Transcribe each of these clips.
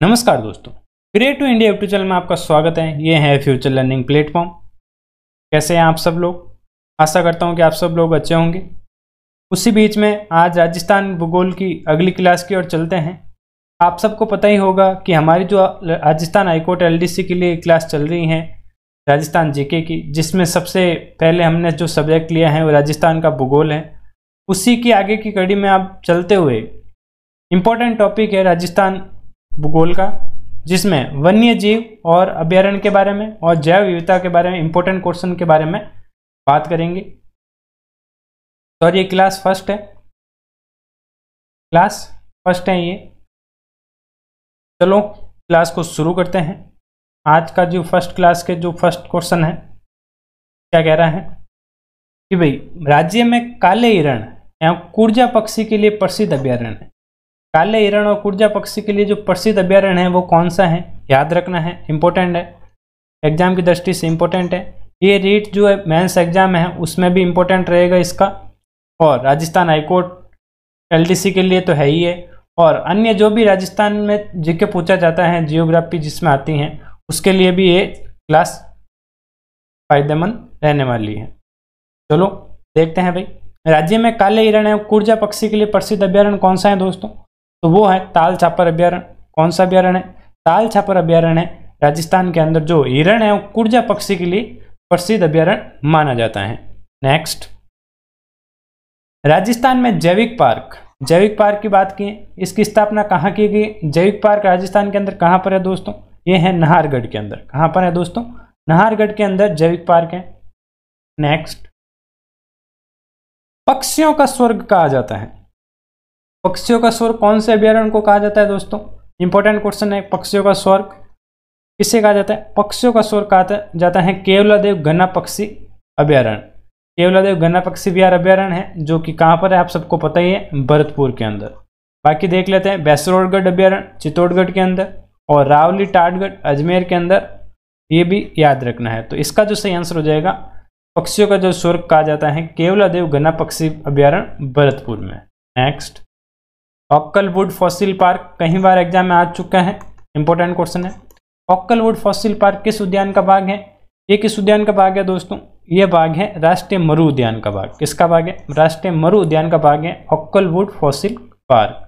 नमस्कार दोस्तों, create to India YouTube channel में आपका स्वागत है। ये है फ्यूचर लर्निंग प्लेटफॉर्म। कैसे हैं आप सब लोग? आशा करता हूं कि आप सब लोग अच्छे होंगे। उसी बीच में आज राजस्थान भूगोल की अगली क्लास की ओर चलते हैं। आप सबको पता ही होगा कि हमारी जो राजस्थान हाईकोर्ट एलडीसी के लिए क्लास चल रही है राजस्थान जीके की, जिसमें सबसे पहले हमने जो सब्जेक्ट लिया है वो राजस्थान का भूगोल है। उसी की आगे की कड़ी में आप चलते हुए इम्पोर्टेंट टॉपिक है राजस्थान भूगोल का, जिसमें वन्य जीव और अभयारण्य के बारे में और जैव विविधता के बारे में इंपॉर्टेंट क्वेश्चन के बारे में बात करेंगे। तो और ये क्लास फर्स्ट है ये। चलो क्लास को शुरू करते हैं। आज का जो फर्स्ट क्लास के जो फर्स्ट क्वेश्चन है, क्या कह रहा है कि भाई राज्य में काले हिरण एवं कुर्जा पक्षी के लिए प्रसिद्ध अभयारण्य है। काले हिरण और कुर्जा पक्षी के लिए जो प्रसिद्ध अभयारण्य है वो कौन सा है, याद रखना है, इंपॉर्टेंट है, एग्जाम की दृष्टि से इंपॉर्टेंट है। ये रीट जो है मेंस एग्जाम है उसमें भी इंपॉर्टेंट रहेगा इसका, और राजस्थान हाईकोर्ट एलडीसी के लिए तो है ही है। और अन्य जो भी राजस्थान में जीके पूछा जाता है, जियोग्राफी जिसमें आती हैं, उसके लिए भी ये क्लास फायदेमंद रहने वाली है। चलो देखते हैं भाई, राज्य में काले हिरण एवं कुर्जा पक्षी के लिए प्रसिद्ध अभयारण्य कौन सा है दोस्तों? तो वो है ताल छापर अभयारण्य। कौन सा अभयारण्य है? ताल छापर अभयारण्य है राजस्थान के अंदर, जो हिरण एवं कुर्जा पक्षी के लिए प्रसिद्ध अभयारण्य माना जाता है। नेक्स्ट, राजस्थान में जैविक पार्क की बात की, इसकी स्थापना कहाँ की गई? जैविक पार्क राजस्थान के अंदर कहाँ पर है दोस्तों? ये है नाहरगढ़ के अंदर। कहाँ पर है दोस्तों? नाहरगढ़ के अंदर जैविक पार्क है। नेक्स्ट, पक्षियों का स्वर्ग कहा जाता है। पक्षियों का स्वर्ग कौन से अभयारण्य को कहा जाता है दोस्तों? इंपॉर्टेंट क्वेश्चन है। पक्षियों का स्वर्ग किसे कहा जाता है? पक्षियों का स्वर्ग कहा जाता है केवलादेव गन्ना पक्षी अभयारण्य। केवलादेव गन्ना पक्षी विहार अभयारण्य है, जो कि कहाँ पर है आप सबको पता ही है, भरतपुर के अंदर। बाकी देख लेते हैं, बैसरोडगढ़ अभयारण्य चित्तौड़गढ़ के अंदर, और रावली टाटगढ़ अजमेर के अंदर। ये भी याद रखना है। तो इसका जो सही आंसर हो जाएगा, पक्षियों का जो स्वर्ग कहा जाता है केवलादेव गन्ना पक्षी अभयारण्य भरतपुर में। नेक्स्ट, ऑक्कलवुड फॉसिल पार्क कई बार एग्जाम में आ चुका है, इंपॉर्टेंट क्वेश्चन है। ऑक्कलवुड फॉसिल पार्क किस उद्यान का भाग है? ये किस उद्यान का भाग है दोस्तों? ये भाग है राष्ट्रीय मरु उद्यान का भाग। किसका भाग है? राष्ट्रीय मरु उद्यान का भाग है ऑक्कलवुड फॉसिल पार्क।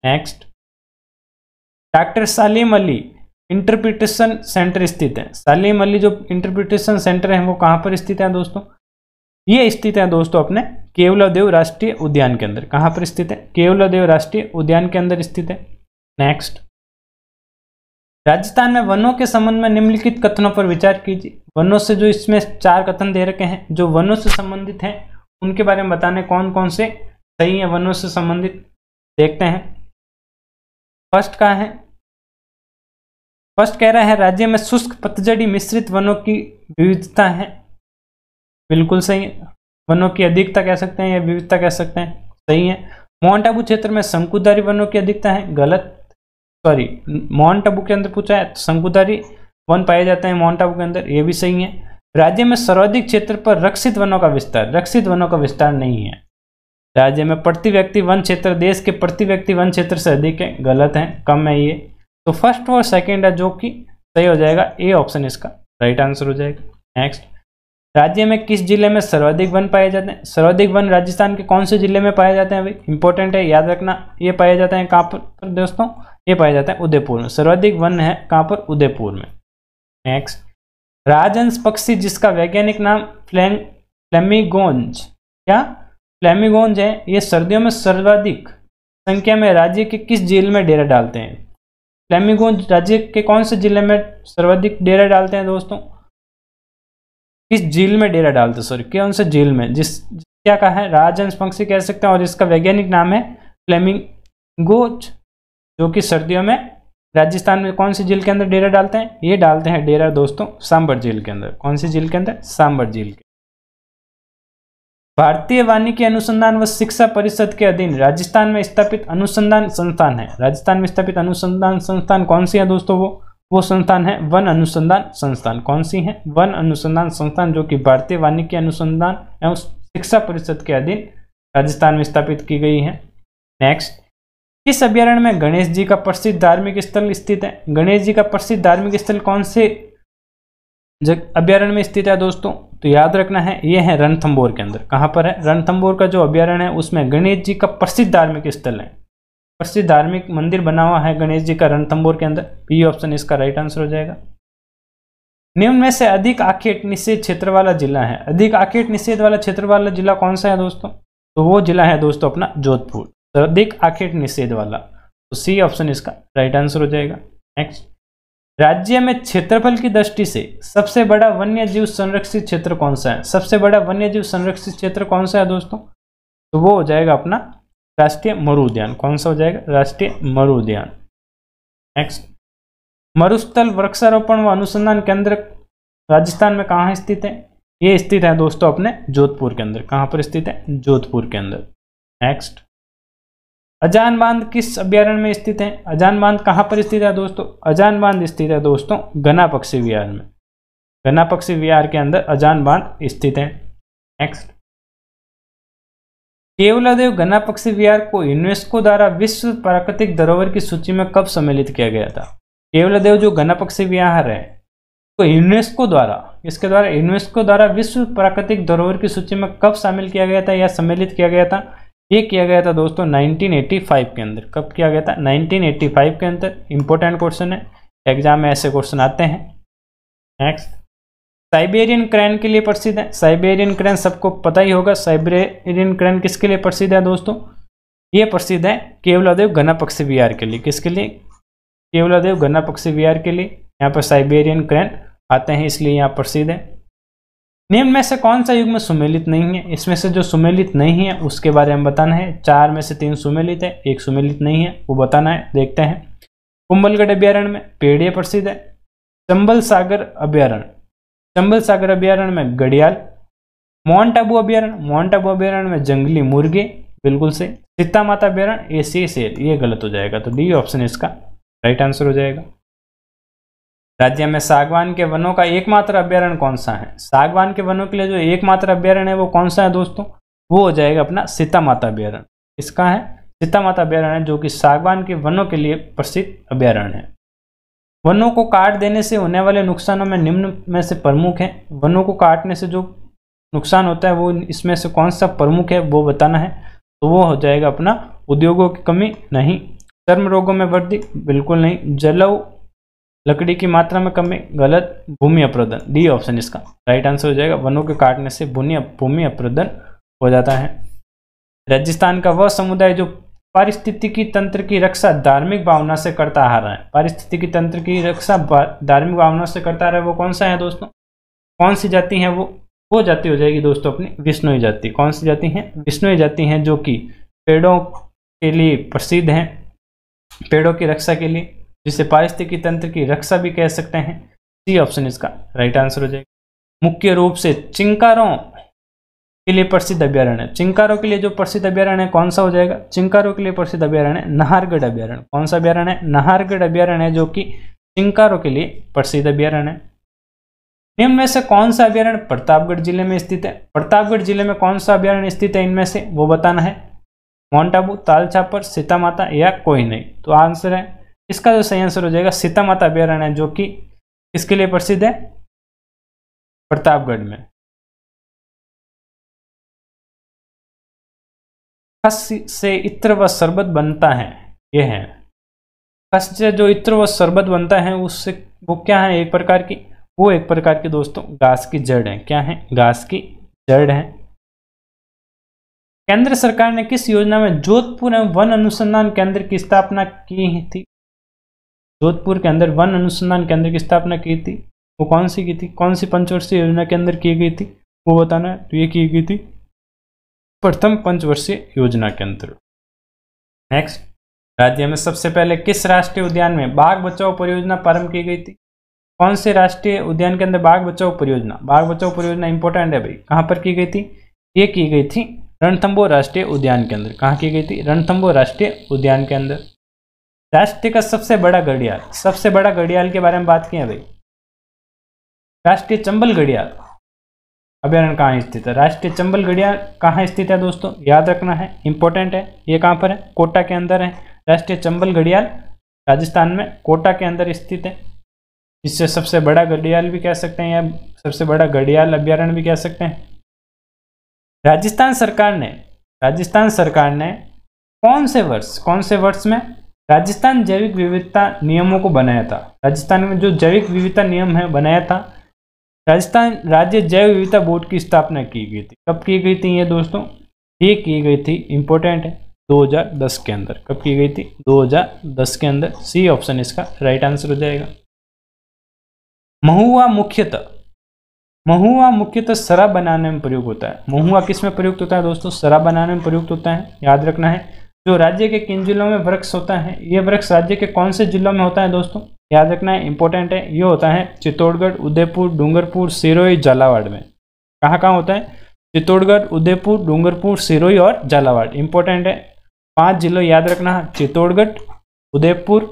नेक्स्ट, डॉक्टर सालिम अली इंटरप्रिटेशन सेंटर स्थित है। सालिम अली जो इंटरप्रिटेशन सेंटर है वो कहाँ पर स्थित है दोस्तों? ये स्थित है दोस्तों अपने केवलादेव राष्ट्रीय उद्यान के अंदर। कहाँ पर स्थित है? केवलादेव राष्ट्रीय उद्यान के अंदर स्थित है। नेक्स्ट, राजस्थान में वनों के संबंध में निम्नलिखित कथनों पर विचार कीजिए। वनों से जो इसमें 4 कथन दे रखे हैं जो वनों से संबंधित हैं, उनके बारे में बताने कौन कौन से सही है वनों से संबंधित, देखते हैं। फर्स्ट का है, फर्स्ट कह रहा है राज्य में शुष्क पतझड़ी मिश्रित वनों की विविधता है। बिल्कुल सही है। वनों की अधिकता कह सकते हैं या विविधता कह सकते हैं, सही है। माउंट आबू क्षेत्र में शंकुधारी वनों की अधिकता है, गलत। सॉरी, माउंट आबू के अंदर पूछा है तो शंकुधारी वन पाए जाते हैं माउंट आबू के अंदर, ये भी सही है। राज्य में सर्वाधिक क्षेत्र पर रक्षित वनों का विस्तार नहीं है। राज्य में प्रति व्यक्ति वन क्षेत्र देश के प्रति व्यक्ति वन क्षेत्र से अधिक है, गलत है, कम है ये। तो फर्स्ट और सेकेंड है जो कि सही हो जाएगा, ए ऑप्शन इसका राइट आंसर हो जाएगा। नेक्स्ट, राज्य में किस जिले में सर्वाधिक वन पाए जाते हैं? सर्वाधिक वन राजस्थान के कौन से जिले में पाए जाते हैं भाई? इंपॉर्टेंट है, याद रखना। ये पाए जाते हैं कहाँ पर दोस्तों? ये पाए जाते हैं उदयपुर में। सर्वाधिक वन है कहाँ पर? उदयपुर में। नेक्स्ट, राजहंस पक्षी जिसका वैज्ञानिक नाम फ्लेमिंगोज, क्या फ्लेमिंगोज है, ये सर्दियों में सर्वाधिक संख्या में राज्य के किस झील में डेरा डालते हैं? फ्लेमिंगोज राज्य के कौन से जिले में सर्वाधिक डेरा डालते हैं दोस्तों? किस झील में डेरा डालते, सॉरी कौन से झील में, क्या कहा है? राजहंस पक्षी कह सकते हैं, और इसका वैज्ञानिक नाम है फ्लेमिंगोज, जो कि सर्दियों में राजस्थान में कौन सी झील के अंदर डेरा डालते हैं? ये डालते हैं डेरा दोस्तों सांबर झील के अंदर। कौन सी झील के अंदर? सांबर झील के। भारतीय वानिकी अनुसंधान व शिक्षा परिषद के अधीन राजस्थान में स्थापित अनुसंधान संस्थान है। राजस्थान में स्थापित अनुसंधान संस्थान कौन सी है दोस्तों? वो संस्थान है वन अनुसंधान संस्थान। कौन सी है? वन अनुसंधान संस्थान, जो कि भारतीय वानिकी अनुसंधान एवं शिक्षा परिषद के अधीन राजस्थान में स्थापित की गई है। नेक्स्ट, किस अभ्यारण्य में गणेश जी का प्रसिद्ध धार्मिक स्थल स्थित है? गणेश जी का प्रसिद्ध धार्मिक स्थल कौन से अभ्यारण्य में स्थित है दोस्तों? तो याद रखना है, ये है रणथंभौर के अंदर। कहां पर है? रणथंभौर का जो अभ्यारण्य है उसमें गणेश जी का प्रसिद्ध धार्मिक स्थल है, प्रसिद्ध धार्मिक मंदिर बना हुआ है गणेश जी का रणथंभौर के अंदर। बी ऑप्शन इसका राइट आंसर हो जाएगा। निम्न में से अधिक आखेट निषेध क्षेत्र वाला जिला है। अधिक आखेट निषेध वाला क्षेत्र वाला जिला कौन सा है दोस्तों? तो वो जिला है दोस्तों अपना जोधपुर। तो अधिक आखेट निषेध वाला, तो सी ऑप्शन इसका राइट आंसर हो जाएगा। नेक्स्ट, राज्य में क्षेत्रफल की दृष्टि से सबसे बड़ा वन्य जीव संरक्षित क्षेत्र कौन सा है? सबसे बड़ा वन्य जीव संरक्षित क्षेत्र कौन सा है दोस्तों? तो वो हो जाएगा अपना राष्ट्रीय मरु उद्यान। कौन सा हो जाएगा? राष्ट्रीय मरु उद्यान। नेक्स्ट, मरुस्थल वृक्षारोपण व अनुसंधान केंद्र राजस्थान में कहाँ स्थित है? ये स्थित है दोस्तों अपने जोधपुर के अंदर। कहाँ पर स्थित है? जोधपुर के अंदर। नेक्स्ट, अजान बांध किस अभ्यारण्य में स्थित है? अजान बांध कहाँ पर स्थित है दोस्तों? अजान बांध स्थित है दोस्तों गना पक्षी विहार में। गना पक्षी विहार के अंदर अजान बांध स्थित है। नेक्स्ट, केवलादेव गना पक्षी विहार को यूनेस्को द्वारा विश्व प्राकृतिक धरोहर की सूची में कब सम्मिलित किया गया था? केवलादेव जो गना पक्षी विहार है तो यूनेस्को द्वारा, इसके द्वारा यूनेस्को द्वारा विश्व प्राकृतिक धरोहर की सूची में कब शामिल किया गया था या सम्मिलित किया गया था? ये किया गया था दोस्तों 1985 के अंदर। कब किया गया था? 1985 के अंदर। इंपॉर्टेंट क्वेश्चन है, एग्जाम में ऐसे क्वेश्चन आते हैं। नेक्स्ट, साइबेरियन क्रैन के लिए प्रसिद्ध है। साइबेरियन क्रैन सबको पता ही होगा। साइबेरियन क्रैन किसके लिए प्रसिद्ध है दोस्तों? ये प्रसिद्ध है केवलादेव गना पक्षी विहार के लिए। किसके लिए? केवलादेव गना पक्षी विहार के लिए। यहाँ पर साइबेरियन क्रैन आते हैं, इसलिए यहाँ प्रसिद्ध है। निम्न में से कौन सा युग में सुमेलित नहीं है? इसमें से जो सुमेलित नहीं है उसके बारे में बताना है। 4 में से 3 सुमेलित है, 1 सुमेलित नहीं है, वो बताना है। देखते हैं। कुंभलगढ़ अभ्यारण्य में पेड़िया प्रसिद्ध है। चंबल सागर अभ्यारण्य, चंबल सागर अभ्यारण्य में घड़ियाल। माउंट आबू अभ्यारण्य, माउंट आबू अभ्यारण्य में जंगली मुर्गे। बिल्कुल से। सीता माता अभ्यारण्य एशियाई शेर, ये गलत हो जाएगा। तो डी ऑप्शन इसका राइट आंसर हो जाएगा। राज्य में सागवान के वनों का एकमात्र अभ्यारण्य कौन सा है? सागवान के वनों के लिए जो एकमात्र अभ्यारण्य है वो कौन सा है दोस्तों? वो हो जाएगा अपना सीता माता अभ्यारण्य। इसका है सीता माता अभ्यारण्य, जो कि सागवान के वनों के लिए प्रसिद्ध अभ्यारण्य है। वनों को काट देने से होने वाले नुकसानों में निम्न में से प्रमुख है। वनों को काटने से जो नुकसान होता है वो इसमें से कौन सा प्रमुख है वो बताना है। तो वो हो जाएगा अपना उद्योगों की कमी नहीं, चर्म रोगों में वृद्धि बिल्कुल नहीं, जलव लकड़ी की मात्रा में कमी गलत, भूमि अपरदन। डी ऑप्शन इसका राइट आंसर हो जाएगा। वनों के काटने से भूमि अपरदन हो जाता है। राजस्थान का वह समुदाय जो पारिस्थितिकी तंत्र की रक्षा धार्मिक भावना से करता आ रहा है, पारिस्थितिकी तंत्र की रक्षा धार्मिक भावना से करता आ रहा है, वो कौन सा है दोस्तों? कौन सी जाति है वो जाति हो जाएगी दोस्तों अपनी विश्नोई जाति। कौन सी जाति है? विश्नोई जाति है, जो कि पेड़ों के लिए प्रसिद्ध है, पेड़ों की रक्षा के लिए, जिसे पारिस्थितिकी तंत्र की रक्षा भी कह सकते हैं। सी ऑप्शन इसका राइट आंसर हो जाएगा। मुख्य रूप से चिंकारों के लिए प्रसिद्ध अभ्यारण्य, चिंकारों के लिए जो प्रसिद्ध अभ्यारण्य कौन सा हो जाएगा? चिंकारों के लिए प्रसिद्ध अभ्यारण्य नाहरगढ़ अभ्यारण्य। कौन सा अभ्यारण्य? नाहरगढ़ अभ्यारण्य, जो कि चिंकारों के लिए प्रसिद्ध अभ्यारण्य है। निम्न में से कौन सा अभ्यारण्य प्रतापगढ़ जिले में स्थित है? प्रतापगढ़ जिले में कौन सा अभ्यारण्य स्थित है इनमें से वो बताना है। माउंट आबू, ताल छापर, सीता माता या कोई नहीं। तो आंसर है इसका जो सही आंसर हो जाएगा सीता माता अभ्यारण्य, जो कि किसके लिए प्रसिद्ध है? प्रतापगढ़ में। खस से इत्र व शरबत बनता है, यह है। खस से जो इत्र व शरबत बनता है उससे वो क्या है? एक प्रकार की, वो एक प्रकार की दोस्तों घास की जड़ है। क्या है? घास की जड़ है। केंद्र सरकार ने किस योजना में जोधपुर वन अनुसंधान केंद्र की स्थापना की थी? जोधपुर के अंदर वन अनुसंधान केंद्र की स्थापना की थी, वो कौन सी की थी? कौन सी पंचवर्षीय योजना के अंदर की गई थी वो बताना है। तो ये की गई थी प्रथम पंचवर्षीय योजना के अंतर्गत। नेक्स्ट, राज्य में सबसे पहले किस राष्ट्रीय उद्यान में बाघ बचाओ परियोजना प्रारंभ की गई थी? कौन से राष्ट्रीय उद्यान के अंदर बाघ बचाओ परियोजना? बाघ बचाओ परियोजना इंपॉर्टेंट है भाई। कहाँ पर की गई थी? ये की गई थी रणथंभौर राष्ट्रीय उद्यान के अंदर। कहाँ की गई थी? रणथंभौर राष्ट्रीय उद्यान के अंदर। राष्ट्र का सबसे बड़ा घड़ियाल, सबसे बड़ा घड़ियाल के बारे में बात की है भाई। राष्ट्रीय चंबल घड़ियाल अभ्यारण्य कहाँ स्थित है? राष्ट्रीय चंबल घड़ियाल कहाँ स्थित है दोस्तों? याद रखना है, इंपॉर्टेंट है। ये कहाँ पर है? कोटा के अंदर है राष्ट्रीय चंबल घड़ियाल राजस्थान में कोटा के अंदर स्थित है, जिससे सबसे बड़ा घड़ियाल भी कह सकते हैं या सबसे बड़ा घड़ियाल अभ्यारण्य भी कह सकते हैं। राजस्थान सरकार ने कौन से वर्ष में राजस्थान जैविक विविधता नियमों को बनाया था? राजस्थान में जो जैविक विविधता नियम है बनाया था, राजस्थान राज्य जैव विविधता बोर्ड की स्थापना की गई थी। कब की गई थी ये दोस्तों? ये की गई थी, इंपॉर्टेंट है, 2010 के अंदर। कब की गई थी? 2010 के अंदर। सी ऑप्शन इसका राइट आंसर हो जाएगा। महुआ मुख्यतः शराब बनाने में प्रयुक्त होता है। महुआ किस में प्रयुक्त होता है दोस्तों? शराब बनाने में प्रयुक्त होता है, याद रखना है। जो राज्य के किन जिलों में वृक्ष होता है? ये वृक्ष राज्य के कौन से जिलों में होता है दोस्तों? याद रखना है, इंपॉर्टेंट है। ये होता है चित्तौड़गढ़, उदयपुर, डूंगरपुर, सिरोही, झालावाड़ में। कहाँ कहाँ होता है? चित्तौड़गढ़, उदयपुर, डूंगरपुर, सिरोही और झालावाड़। इंपॉर्टेंट है, 5 जिलों याद रखना है, चित्तौड़गढ़, उदयपुर,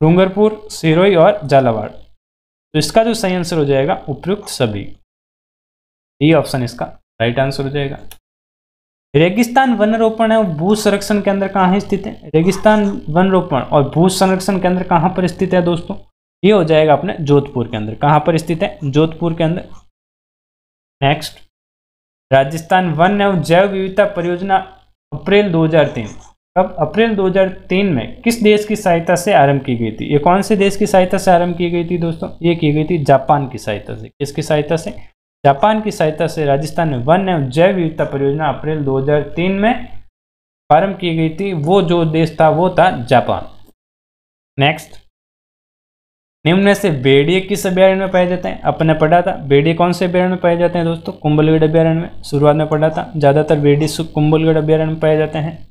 डूंगरपुर, सिरोही और झालावाड़। तो इसका जो सही आंसर हो जाएगा उपयुक्त सभी। ये ऑप्शन इसका राइट आंसर हो जाएगा। रेगिस्तान वन रोपण और भू संरक्षण केंद्र कहाँ स्थित है? रेगिस्तान वन रोपण और भू संरक्षण केंद्र कहाँ पर स्थित है दोस्तों? ये हो जाएगा अपने जोधपुर के अंदर। कहाँ पर स्थित है? जोधपुर के अंदर। नेक्स्ट, राजस्थान वन एवं जैव विविधता परियोजना अप्रैल 2003। कब? अप्रैल 2003 में किस देश की सहायता से आरंभ की गई थी? ये कौन से देश की सहायता से आरंभ की गई थी दोस्तों? ये की गई थी जापान की सहायता से। किसकी सहायता से? जापान की सहायता से राजस्थान में वन एवं जैव विविधता परियोजना अप्रैल 2003 में आरंभ की गई थी। वो जो देश था वो था जापान। नेक्स्ट, निम्न में से भेड़िए किस अभ्यारण्य में पाए जाते हैं? अपने पढ़ा था भेड़िए कौन से अभ्यारण्य में पाए जाते हैं दोस्तों? कुंभलगढ़ अभ्यारण्य में। शुरुआत में पढ़ा था, ज्यादातर भेड़िए कुंभलगढ़ अभ्यारण्य में पाए जाते हैं।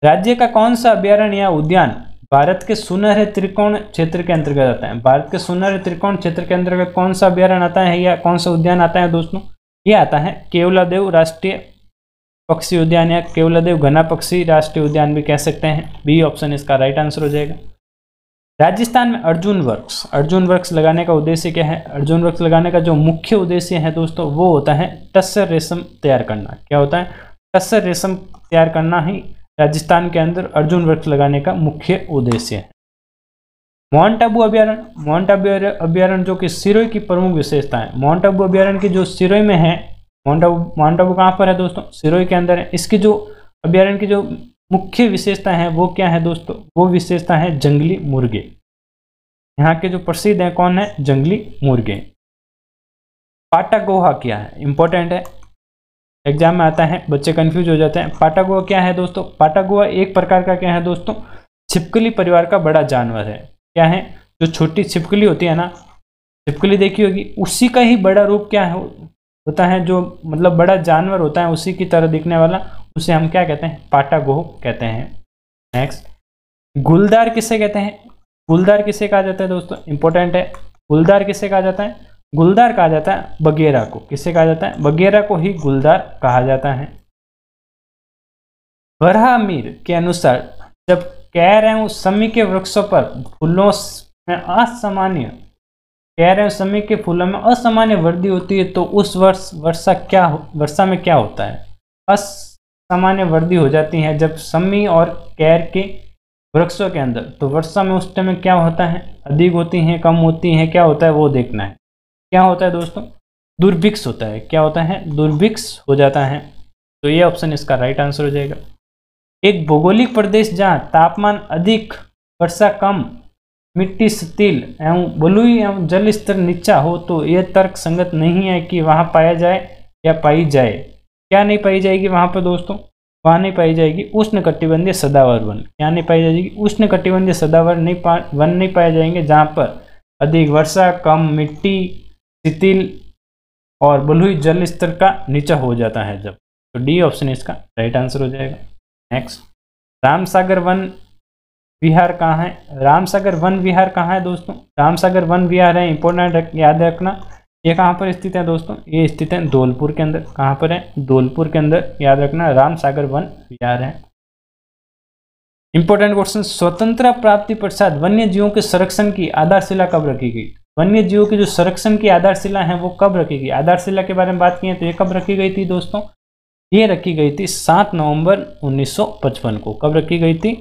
राज्य का कौन सा अभ्यारण्य या उद्यान भारत के सुनहरे त्रिकोण क्षेत्र के अंतर्गत आता है? भारत के सुनहरे त्रिकोण क्षेत्र के अंतर्गत कौन सा अभ्यारण्य आता है या कौन सा उद्यान आता है दोस्तों? ये आता है केवलादेव राष्ट्रीय पक्षी उद्यान या केवलादेव घना पक्षी राष्ट्रीय उद्यान भी कह सकते हैं। बी ऑप्शन इसका राइट आंसर हो जाएगा। राजस्थान में अर्जुन वृक्ष लगाने का उद्देश्य क्या है? अर्जुन वृक्ष लगाने का जो मुख्य उद्देश्य है दोस्तों वो होता है टस्सर रेशम तैयार करना। क्या होता है? टस्सर रेशम तैयार करना ही राजस्थान के अंदर अर्जुन वृक्ष लगाने का मुख्य उद्देश्य है। माउंट आबू अभ्यारण्य जो कि सिरोही की प्रमुख विशेषता है। माउंट आबू अभ्यारण्य की जो सिरोही में है, माउंट आबू कहाँ पर है दोस्तों? सिरोही के अंदर है। इसकी जो अभ्यारण्य की जो मुख्य विशेषता है वो क्या है दोस्तों? वो विशेषता है जंगली मुर्गे। यहाँ के जो प्रसिद्ध है कौन है? जंगली मुर्गे। पाटा गुहा क्या है? इंपॉर्टेंट है, एग्जाम में आता है, बच्चे कंफ्यूज हो जाते हैं। पाटा गुहा क्या है दोस्तों? पाटा गुहा एक प्रकार का क्या है दोस्तों? छिपकली परिवार का बड़ा जानवर है। क्या है? जो छोटी छिपकली होती है ना, छिपकली देखी होगी, उसी का ही बड़ा रूप क्या है होता है, जो मतलब बड़ा जानवर होता है उसी की तरह दिखने वाला, उसे हम क्या कहते हैं? पाटा गुहा कहते हैं। नेक्स्ट, गुलदार किसे कहते हैं? गुलदार किसे कहा जाता है दोस्तों? इंपॉर्टेंट है, गुलदार किसे कहा जाता है? गुलदार कहा जाता है बगेरा को। किसे कहा जाता है? बगेरा को ही गुलदार कहा जाता है। बरहामीर के अनुसार जब कैर एवं शमी के वृक्षों पर फूलों में असामान्य वृद्धि होती है तो उस वर्षा में क्या होता है? असामान्य वृद्धि हो जाती है जब शमी और कैर के वृक्षों के अंदर, तो वर्षा में उस टाइम में क्या होता है? अधिक होती है, कम होती है, क्या होता है वो देखना है। क्या होता है दोस्तों? दुर्भिक्ष होता है। क्या होता है? दुर्भिक्ष हो जाता है। तो ये ऑप्शन इसका राइट आंसर हो जाएगा। एक भौगोलिक प्रदेश जहां तापमान अधिक, वर्षा कम, मिट्टी शिथिल एवं बलुई एवं जल स्तर नीचा हो तो यह तर्क संगत नहीं है कि वहां पाया जाए या पाई जाए। क्या नहीं पाई जाएगी वहां पर दोस्तों? वहां नहीं पाई जाएगी उष्णकटिबंधीय सदाबहार वन। क्या नहीं पाई जाएगी? उष्णकटिबंधीय सदाबहार वन नहीं पाए जाएंगे जहां पर अधिक वर्षा, कम मिट्टी शिथिल और बलुई जल स्तर का नीचा हो जाता है जब। तो डी ऑप्शन इसका राइट आंसर हो जाएगा। नेक्स्ट, रामसागर वन विहार कहाँ है? रामसागर वन विहार कहाँ है दोस्तों? रामसागर वन विहार है, इंपॉर्टेंट याद रखना। ये कहाँ पर स्थित है दोस्तों? ये स्थित है धौलपुर के अंदर। कहाँ पर है? धौलपुर के अंदर, याद रखना, रामसागर वन विहार है। इंपॉर्टेंट क्वेश्चन, स्वतंत्रता प्राप्ति पश्चात वन्य जीवों के संरक्षण की आधारशिला कब रखी गई? वन्य जीवों की जो संरक्षण की आधारशिला है वो कब रखी गई? आधारशिला के बारे में बात की है तो ये कब रखी गई थी दोस्तों? ये रखी गई थी 7 नवंबर 1955 को। कब रखी गई थी?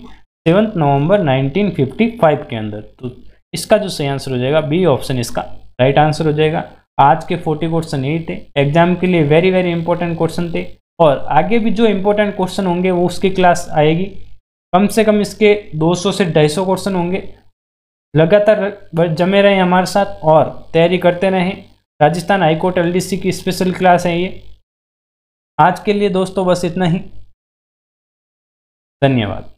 7 नवंबर 1955 के अंदर। तो इसका जो सही आंसर हो जाएगा बी ऑप्शन इसका राइट आंसर हो जाएगा। आज के 40 क्वेश्चन यही थे, एग्जाम के लिए वेरी वेरी इंपॉर्टेंट क्वेश्चन थे, और आगे भी जो इंपॉर्टेंट क्वेश्चन होंगे वो उसकी क्लास आएगी। कम से कम इसके 200 से 250 क्वेश्चन होंगे। लगातार जमे रहें हमारे साथ और तैयारी करते रहें। राजस्थान हाईकोर्ट एलडीसी की स्पेशल क्लास है ये। आज के लिए दोस्तों बस इतना ही। धन्यवाद।